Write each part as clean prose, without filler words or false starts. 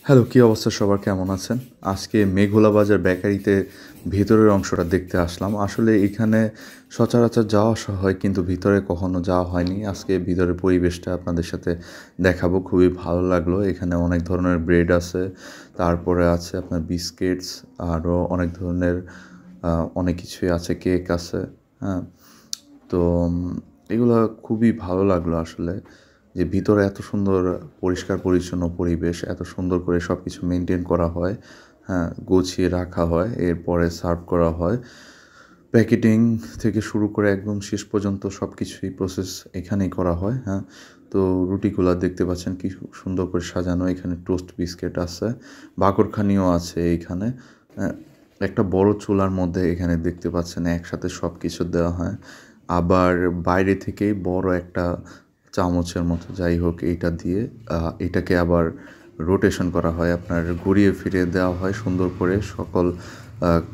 Hello, কী অবস্থা সবার, কেমন আছেন? আজকে মেঘোলা বাজার বেকারিতে ভেতরের অংশটা দেখতে আসলাম। আসলে এখানে সচরাচর যাওয়া হয়, কিন্তু ভিতরে কখনো যাওয়া হয়নি। আজকে ভিতরের পরিবেশটা আপনাদের সাথে দেখাবো, খুবই ভালো লাগলো। এখানে অনেক ধরনের ব্রেড আছে, তারপরে আছে আপনার বিস্কিটস, আরও অনেক ধরনের অনেক কিছুই আছে, কেক আছে। হ্যাঁ, তো এগুলো খুবই ভালো লাগলো আসলে, যে ভিতরে এত সুন্দর পরিষ্কার পরিচ্ছন্ন পরিবেশ, এত সুন্দর করে সব কিছু মেনটেন করা হয়। হ্যাঁ, গুছিয়ে রাখা হয়, এরপরে সার্ভ করা হয়। প্যাকেটিং থেকে শুরু করে একদম শেষ পর্যন্ত সব কিছুই প্রসেস এখানেই করা হয়। হ্যাঁ, তো রুটিগুলা দেখতে পাচ্ছেন কি সুন্দর করে সাজানো। এখানে টোস্ট বিস্কিট আছে, বাকরখানিও আছে এইখানে। হ্যাঁ, একটা বড় চুলার মধ্যে এখানে দেখতে পাচ্ছেন একসাথে সব কিছু দেওয়া হয়। আবার বাইরে থেকেই বড় একটা চামচের মতো, যাই হোক, এইটা দিয়ে এটাকে আবার রোটেশন করা হয়, আপনার ঘুরিয়ে ফিরিয়ে দেওয়া হয় সুন্দর করে সকল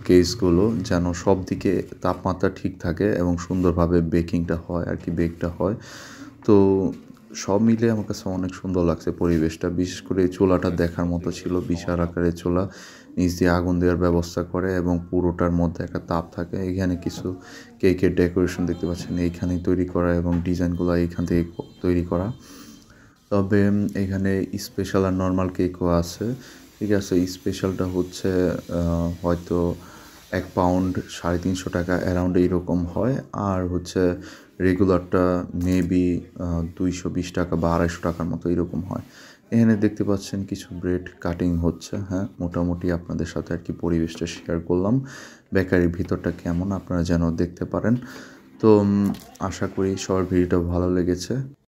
কেসগুলো, যেন সব দিকে তাপমাত্রা ঠিক থাকে এবং সুন্দরভাবে বেকিংটা হয় আর কি, বেকটা হয়। তো সব মিলে আমার কাছে অনেক সুন্দর লাগছে পরিবেশটা। বিশেষ করে এই চুলাটা দেখার মতো ছিল, বিশাল আকারের চুলা, নিচ দিয়ে আগুন দেওয়ার ব্যবস্থা করে এবং পুরোটার মধ্যে একটা তাপ থাকে। এখানে কিছু কেকের ডেকোরেশন দেখতে পাচ্ছেন, এইখানেই তৈরি করা এবং ডিজাইনগুলো এইখান থেকে তৈরি করা। তবে এখানে স্পেশাল আর নর্মাল কেকও আছে। ঠিক আছে, স্পেশালটা হচ্ছে হয়তো 1 পাউন্ড 350 টাকা অ্যারাউন্ড এইরকম হয়, আর হচ্ছে রেগুলারটা মেবি 220 টাকা বা 250 টাকার মতো এরকম হয়। এখানে দেখতে পাচ্ছেন কিছু ব্রেড কাটিং হচ্ছে। হ্যাঁ, মোটামুটি আপনাদের সাথে আর কি পরিবেশটা শেয়ার করলাম। বেকারির ভিতরটা কেমন আপনারা যেন দেখতে পারেন। তো আশা করি সবার ভিডিওটা ভালো লেগেছে।